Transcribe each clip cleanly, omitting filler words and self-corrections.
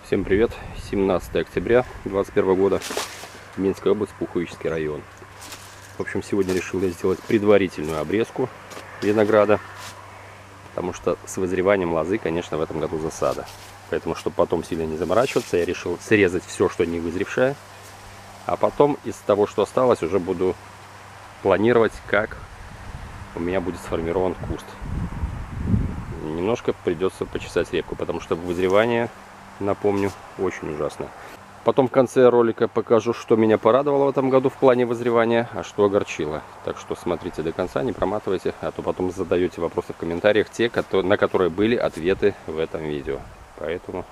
Всем привет! 17 октября 2021 года, Минская область, Пуховический район. В общем, сегодня решил я сделать предварительную обрезку винограда, потому что с вызреванием лозы, конечно, в этом году засада. Поэтому, чтобы потом сильно не заморачиваться, я решил срезать все, что не вызревшее, а потом из того, что осталось, уже буду планировать, как у меня будет сформирован куст. Немножко придется почесать репку, потому что вызревание, напомню, очень ужасно. Потом в конце ролика покажу, что меня порадовало в этом году в плане вызревания, а что огорчило. Так что смотрите до конца, не проматывайте, а то потом задаете вопросы в комментариях, те, на которые были ответы в этом видео. Поэтому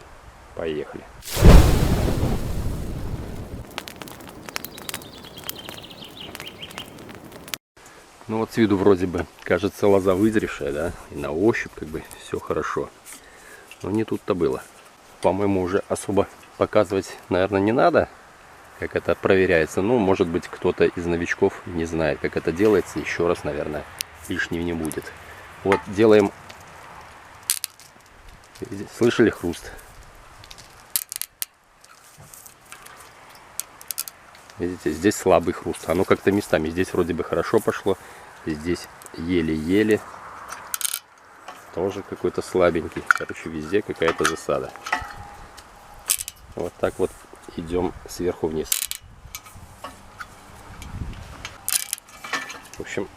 поехали. Ну вот с виду вроде бы кажется лоза вызревшая, да, и на ощупь как бы все хорошо. Но не тут-то было. По-моему, уже особо показывать, наверное, не надо, как это проверяется. Ну, может быть, кто-то из новичков не знает, как это делается. Еще раз, наверное, лишним не будет. Вот делаем. Слышали хруст? Видите, здесь слабый хруст. Оно как-то местами. Здесь вроде бы хорошо пошло. Здесь еле-еле. Тоже какой-то слабенький. Короче, везде какая-то засада. Вот так вот идем сверху вниз. В общем,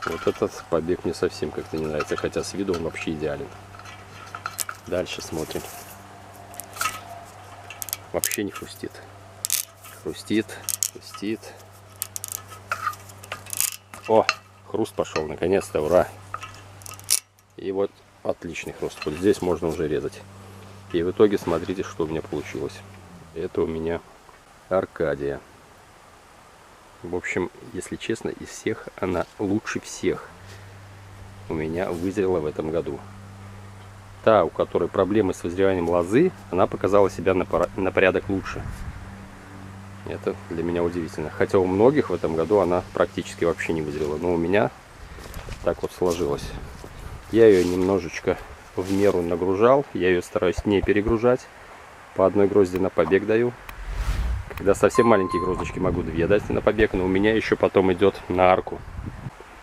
вот этот побег мне совсем как-то не нравится, хотя с виду он вообще идеален. Дальше смотрим. Вообще не хрустит. Хрустит, хрустит. О, хруст пошел, наконец-то, ура! И вот отличный хруст. Вот здесь можно уже резать. И в итоге смотрите, что у меня получилось. Это у меня Аркадия. В общем, если честно, из всех она лучше всех у меня вызрела в этом году. Та, у которой проблемы с вызреванием лозы, она показала себя на порядок лучше. Это для меня удивительно. Хотя у многих в этом году она практически вообще не вызрела. Но у меня так вот сложилось. Я ее немножечко в меру нагружал. Я ее стараюсь не перегружать. По одной грозди на побег даю. Когда совсем маленькие гроздочки, могу 2 дать на побег. Но у меня еще потом идет на арку.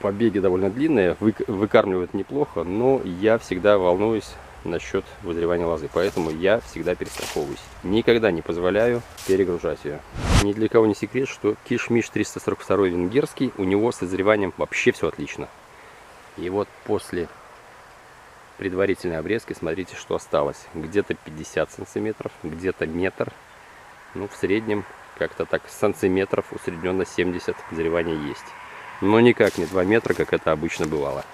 Побеги довольно длинные. Выкармливают неплохо. Но я всегда волнуюсь насчет вызревания лозы. Поэтому я всегда перестраховываюсь. Никогда не позволяю перегружать ее. Ни для кого не секрет, что Киш-Миш 342 венгерский, у него с вызреванием вообще все отлично. И вот после предварительной обрезки смотрите, что осталось. Где-то 50 сантиметров, где-то метр. Ну, в среднем как-то так сантиметров усредненно 70 вызревания есть. Но никак не 2 метра, как это обычно бывало.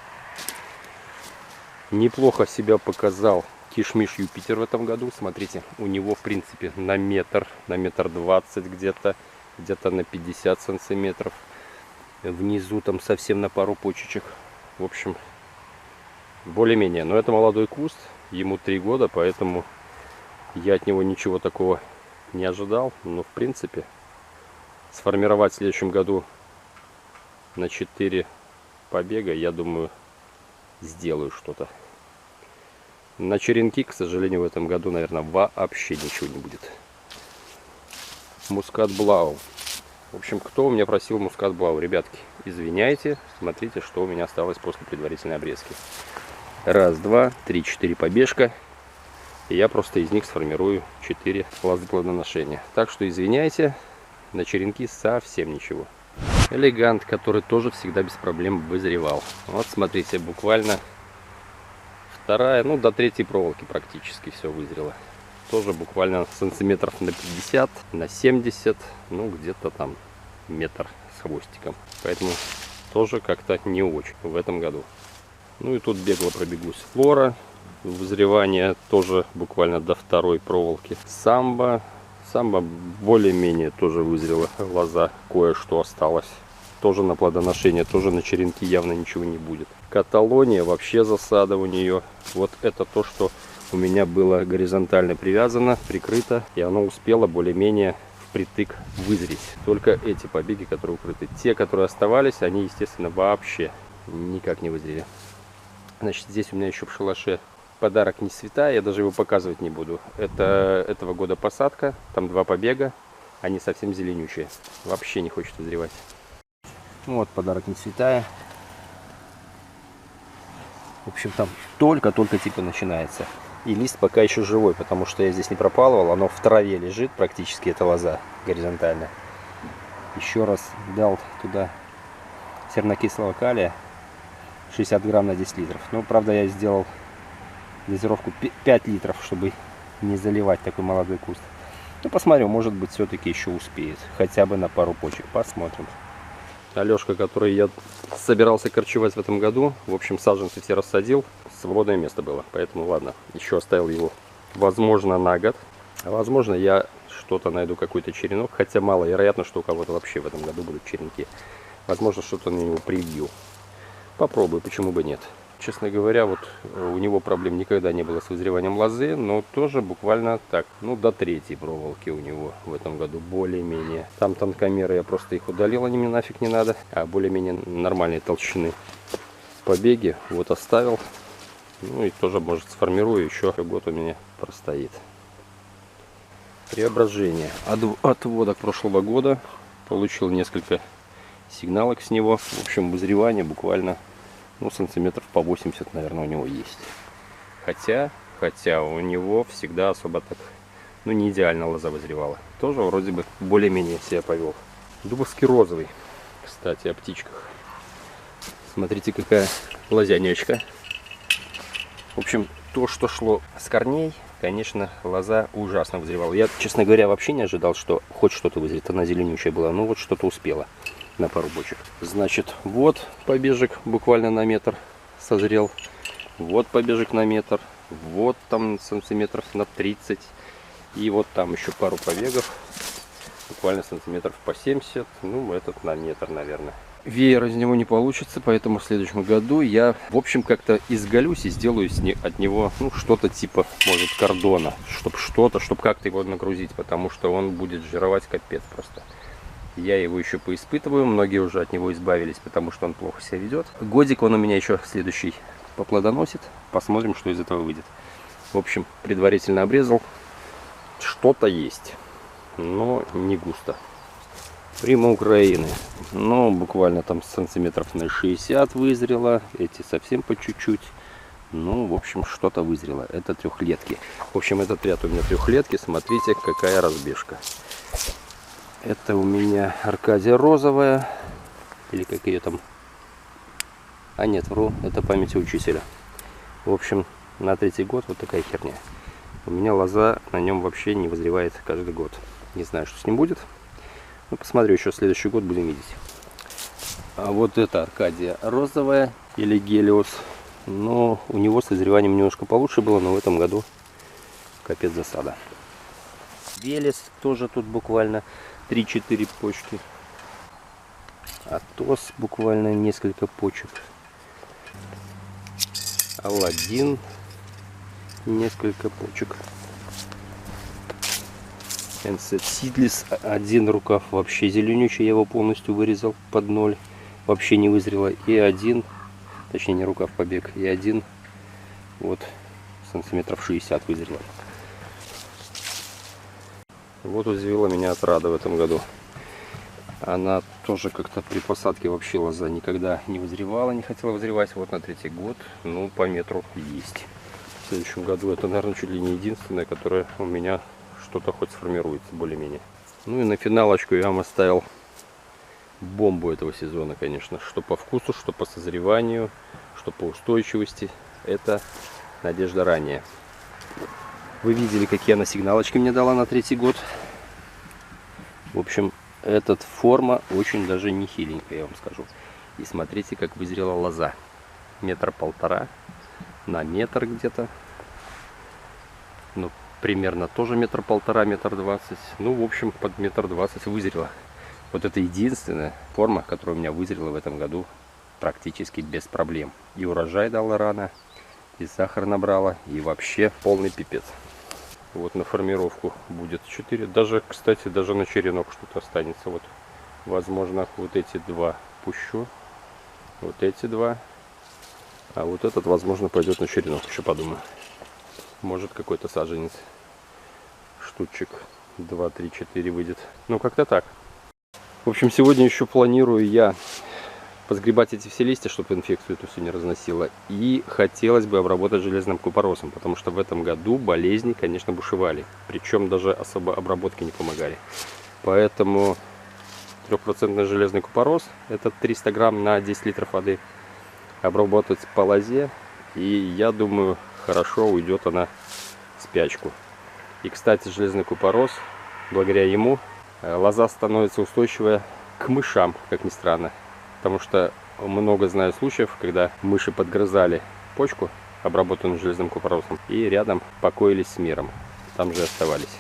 Неплохо себя показал Киш-Миш Юпитер в этом году. Смотрите, у него в принципе на метр 20 где-то на 50 сантиметров. Внизу там совсем на пару почечек. В общем, более-менее. Но это молодой куст, ему 3 года, поэтому я от него ничего такого не ожидал. Но в принципе сформировать в следующем году на 4 побега, я думаю, сделаю что-то. На черенки, к сожалению, в этом году, наверное, вообще ничего не будет. Мускат Блау. В общем, кто у меня просил Мускат Блау? Ребятки, извиняйте, смотрите, что у меня осталось после предварительной обрезки. 1, 2, 3, 4 побежка. И я просто из них сформирую 4 лозы плодоношения. Так что извиняйте, на черенки совсем ничего. Элегант, который тоже всегда без проблем вызревал. Вот смотрите, буквально вторая, ну до 3-й проволоки практически все вызрело. Тоже буквально сантиметров на 50, на 70, ну где-то там метр с хвостиком. Поэтому тоже как-то не очень в этом году. Ну и тут бегло пробегусь. Флора, вызревание тоже буквально до 2-й проволоки. Самбо более-менее тоже вызрела лоза, кое-что осталось. Тоже на плодоношение, тоже на черенки явно ничего не будет. Каталония, вообще засада у нее. Вот это то, что у меня было горизонтально привязано, прикрыто. И оно успело более-менее впритык вызреть. Только эти побеги, которые укрыты. Те, которые оставались, они, естественно, вообще никак не вызрели. Значит, здесь у меня еще в шалаше подарок не цвета, я даже его показывать не буду. Это этого года посадка, там 2 побега, они совсем зеленючие, вообще не хочет вызревать. Вот подарок не цветая. В общем, там только-только типа начинается. И лист пока еще живой, потому что я здесь не пропалывал, оно в траве лежит практически, эта лоза горизонтально. Еще раз дал туда сернокислого калия 60 грамм на 10 литров. Ну, правда, я сделал дозировку 5 литров, чтобы не заливать такой молодой куст. Ну, посмотрю, может быть, все-таки еще успеет. Хотя бы на пару почек. Посмотрим. Алешка, который я собирался корчевать в этом году, в общем, саженцы все рассадил. Свободное место было. Поэтому, ладно, еще оставил его, возможно, на год. А возможно, я что-то найду, какой-то черенок. Хотя маловероятно, что у кого-то вообще в этом году будут черенки. Возможно, что-то на него прибью. Попробую, почему бы нет. Честно говоря, вот у него проблем никогда не было с вызреванием лозы, но тоже буквально так, ну, до 3-й проволоки у него в этом году более-менее. Там тонкомеры, я просто их удалил, они мне нафиг не надо, а более-менее нормальной толщины побеги вот оставил. Ну и тоже, может, сформирую, еще год у меня простоит. Преображение. Отводок прошлого года. Получил несколько сигналок с него. В общем, вызревание буквально, ну, сантиметров по 80, наверное, у него есть. Хотя у него всегда особо так, ну, не идеально лоза вызревала. Тоже вроде бы более-менее себя повел. Дубовский розовый, кстати, о птичках. Смотрите, какая лозянечка. В общем, то, что шло с корней, конечно, лоза ужасно вызревала. Я, честно говоря, вообще не ожидал, что хоть что-то вызрет. Она зеленючая была, но вот что-то успела на пару бочек. Значит, вот побежек буквально на метр созрел. Вот побежек на метр. Вот там сантиметров на 30. И вот там еще пару побегов. Буквально сантиметров по 70. Ну, этот на метр, наверное. Веер из него не получится, поэтому в следующем году я, в общем, как-то изголюсь и сделаю от него, ну, что-то типа, может, кордона. Чтобы как-то его нагрузить, потому что он будет жировать капец просто. Я его еще поиспытываю, многие уже от него избавились, потому что он плохо себя ведет. Годик он у меня еще следующий поплодоносит, посмотрим, что из этого выйдет. В общем, предварительно обрезал, что-то есть, но не густо. Прима Украины, ну, буквально там сантиметров на 60 вызрело, эти совсем по чуть-чуть. Ну, в общем, что-то вызрело. Это трехлетки. В общем, этот ряд у меня трехлетки, смотрите, какая разбежка. Это у меня Аркадия розовая. Или как ее там... А нет, вру, это памяти учителя. В общем, на 3-й год вот такая херня. У меня лоза на нем вообще не вызревает каждый год. Не знаю, что с ним будет. Ну, посмотрю, еще следующий год будем видеть. А вот это Аркадия розовая или Гелиос. Но у него с созреванием немножко получше было, но в этом году капец засада. Велес тоже тут буквально 3-4 почки. Атос буквально несколько почек. Аладдин несколько почек. Энсет Сидлис, один рукав вообще зеленючий, я его полностью вырезал под 0, вообще не вызрело. И один, точнее не рукав, побег, и один вот сантиметров 60 вызрело. Вот взвела меня отрада в этом году. Она тоже как-то при посадке вообще лоза никогда не вызревала, не хотела вызревать. Вот на 3-й год, ну, по метру есть. В следующем году это, наверное, чуть ли не единственное, которое у меня что-то хоть сформируется более-менее. Ну и на финалочку я вам оставил бомбу этого сезона, конечно. Что по вкусу, что по созреванию, что по устойчивости. Это Надежда Ранняя. Вы видели, какие она сигналочки мне дала на 3-й год. В общем, эта форма очень даже не хиленькая, я вам скажу. И смотрите, как вызрела лоза. 1,5 метра на метр где-то. Ну, примерно тоже 1,5 метра, 1,20 метра. Ну, в общем, под 1,20 метра вызрела. Вот это единственная форма, которая у меня вызрела в этом году практически без проблем. И урожай дала рано, и сахар набрала, и вообще полный пипец. Вот на формировку будет 4. Даже, кстати, даже на черенок что-то останется. Вот, возможно, вот эти 2 пущу. Вот эти 2. А вот этот, возможно, пойдет на черенок, еще подумаю. Может, какой-то саженец. Штучек 2, 3, 4 выйдет. Ну, как-то так. В общем, сегодня еще планирую я позгребать эти все листья, чтобы инфекцию эту всю не разносило. И хотелось бы обработать железным купоросом, потому что в этом году болезни, конечно, бушевали. Причем даже особо обработки не помогали. Поэтому 3% железный купорос, это 300 грамм на 10 литров воды, обработать по лозе. И я думаю, хорошо уйдет она в спячку. И, кстати, железный купорос, благодаря ему лоза становится устойчивая к мышам, как ни странно. Потому что много знаю случаев, когда мыши подгрызали почку, обработанную железным купоросом, и рядом покоились с миром. Там же оставались.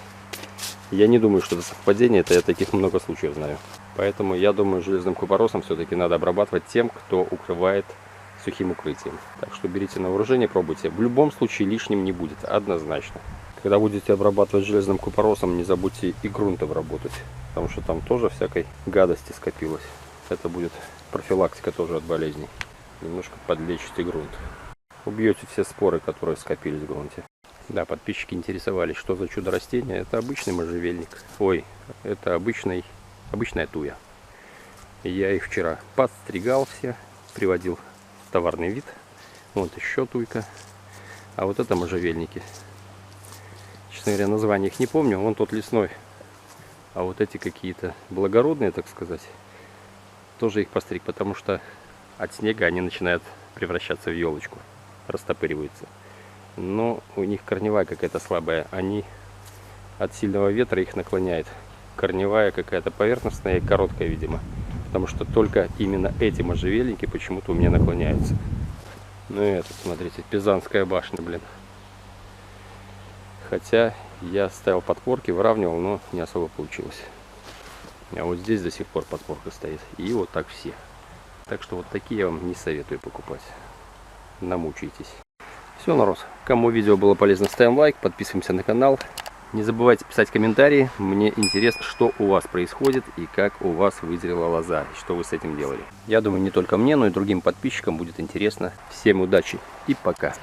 Я не думаю, что это совпадение, это я таких много случаев знаю. Поэтому я думаю, железным купоросом все-таки надо обрабатывать тем, кто укрывает сухим укрытием. Так что берите на вооружение, пробуйте. В любом случае лишним не будет, однозначно. Когда будете обрабатывать железным купоросом, не забудьте и грунт обработать, потому что там тоже всякой гадости скопилось. Это будет профилактика тоже от болезней. Немножко подлечите грунт. Убьете все споры, которые скопились в грунте. Да, подписчики интересовались, что за чудо растение. Это обычный можжевельник. Ой, это обычная туя. Я их вчера подстригал все, приводил в товарный вид. Вот еще туйка. А вот это можжевельники. Честно говоря, название их не помню. Вон тот лесной. А вот эти какие-то благородные, так сказать, тоже их постриг, потому что от снега они начинают превращаться в елочку, растопыриваются. Но у них корневая какая-то слабая, они от сильного ветра их наклоняет. Корневая какая-то поверхностная и короткая, видимо, потому что только именно эти можжевельники почему-то у меня наклоняются. Ну и этот, смотрите, Пизанская башня, блин. Хотя я ставил подпорки, выравнивал, но не особо получилось. А вот здесь до сих пор подпорка стоит. И вот так все. Так что вот такие я вам не советую покупать. Намучаетесь. Все, народ. Кому видео было полезно, ставим лайк, подписываемся на канал. Не забывайте писать комментарии. Мне интересно, что у вас происходит и как у вас вызрела лоза. И что вы с этим делали. Я думаю, не только мне, но и другим подписчикам будет интересно. Всем удачи и пока.